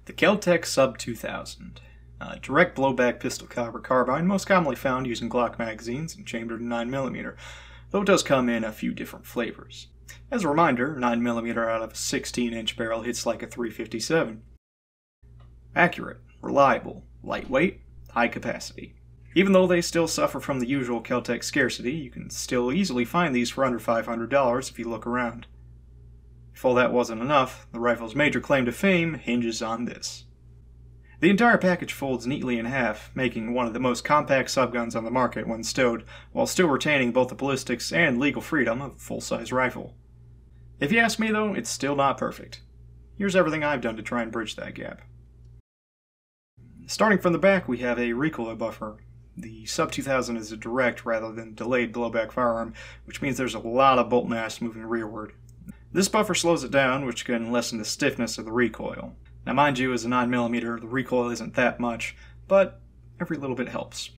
The Kel-Tec Sub2000, a direct blowback pistol caliber carbine, most commonly found using Glock magazines and chambered in 9mm, though it does come in a few different flavors. As a reminder, 9mm out of a 16-inch barrel hits like a .357. Accurate, reliable, lightweight, high capacity. Even though they still suffer from the usual Kel-Tec scarcity, you can still easily find these for under $500 if you look around. If all that wasn't enough, the rifle's major claim to fame hinges on this. The entire package folds neatly in half, making one of the most compact subguns on the market when stowed, while still retaining both the ballistics and legal freedom of a full-size rifle. If you ask me though, it's still not perfect. Here's everything I've done to try and bridge that gap. Starting from the back, we have a recoil buffer. The Sub2000 is a direct rather than delayed blowback firearm, which means there's a lot of bolt mass moving rearward. This buffer slows it down, which can lessen the stiffness of the recoil. Now mind you, as a 9mm, the recoil isn't that much, but every little bit helps.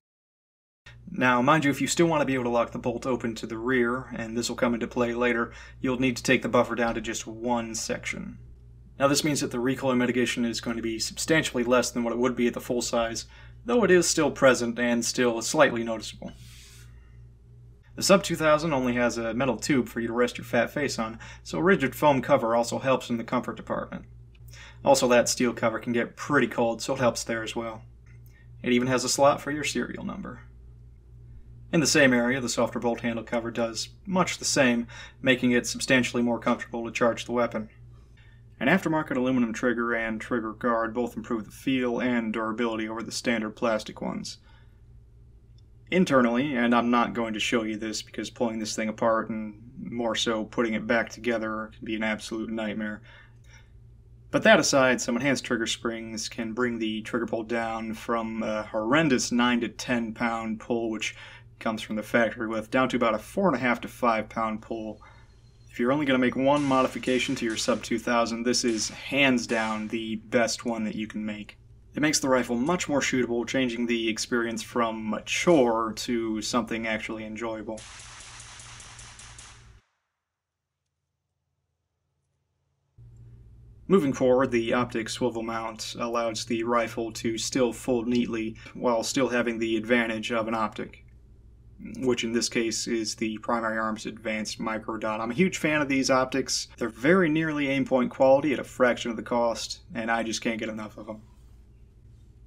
Now mind you, if you still want to be able to lock the bolt open to the rear, and this will come into play later, you'll need to take the buffer down to just one section. Now this means that the recoil mitigation is going to be substantially less than what it would be at the full size, though it is still present and still slightly noticeable. The Sub2000 only has a metal tube for you to rest your fat face on, so a rigid foam cover also helps in the comfort department. Also, that steel cover can get pretty cold, so it helps there as well. It even has a slot for your serial number. In the same area, the softer bolt handle cover does much the same, making it substantially more comfortable to charge the weapon. An aftermarket aluminum trigger and trigger guard both improve the feel and durability over the standard plastic ones. Internally, and I'm not going to show you this because pulling this thing apart and more so putting it back together can be an absolute nightmare. But that aside, some enhanced trigger springs can bring the trigger pull down from a horrendous 9 to 10 pound pull, which comes from the factory with, down to about a 4.5 to 5 pound pull. If you're only going to make one modification to your Sub2000, this is hands down the best one that you can make. It makes the rifle much more shootable, changing the experience from a chore to something actually enjoyable. Moving forward, the optic swivel mount allows the rifle to still fold neatly while still having the advantage of an optic, which in this case is the Primary Arms Advanced Micro Dot. I'm a huge fan of these optics. They're very nearly aimpoint quality at a fraction of the cost, and I just can't get enough of them.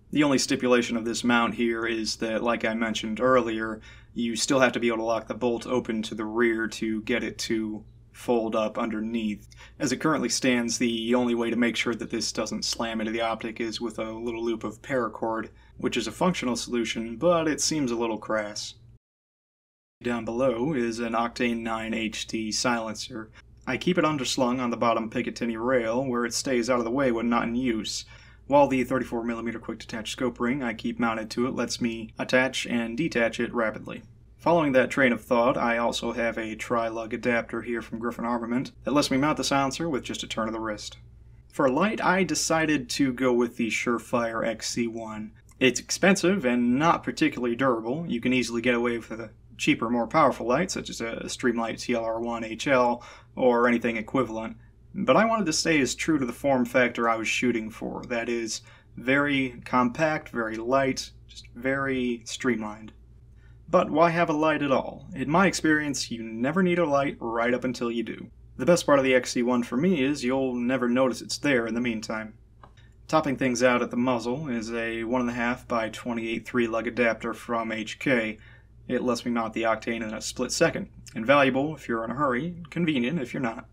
The only stipulation of this mount here is that, like I mentioned earlier, you still have to be able to lock the bolt open to the rear to get it to fold up underneath. As it currently stands, the only way to make sure that this doesn't slam into the optic is with a little loop of paracord, which is a functional solution, but it seems a little crass. Down below is an Octane 9 HD silencer. I keep it underslung on the bottom Picatinny rail where it stays out of the way when not in use, while the 34mm quick detach scope ring I keep mounted to it lets me attach and detach it rapidly. Following that train of thought, I also have a tri-lug adapter here from Griffin Armament that lets me mount the silencer with just a turn of the wrist. For light, I decided to go with the Surefire XC1. It's expensive and not particularly durable. You can easily get away with a cheaper, more powerful light, such as a Streamlight TLR1 HL or anything equivalent. But I wanted to stay as true to the form factor I was shooting for. That is, very compact, very light, just very streamlined. But why have a light at all? In my experience, you never need a light right up until you do. The best part of the XC1 for me is you'll never notice it's there in the meantime. Topping things out at the muzzle is a 1.5 by 28 3-lug adapter from HK. It lets me mount the Octane in a split second. Invaluable if you're in a hurry, convenient if you're not.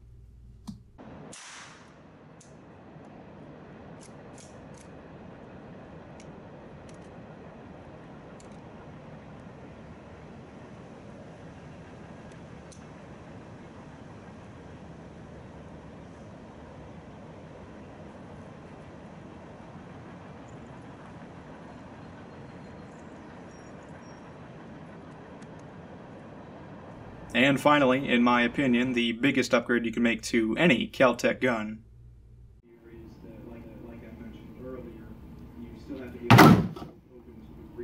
And finally, in my opinion, the biggest upgrade you can make to any Kel-Tec gun is that, like I mentioned earlier, you still have to be able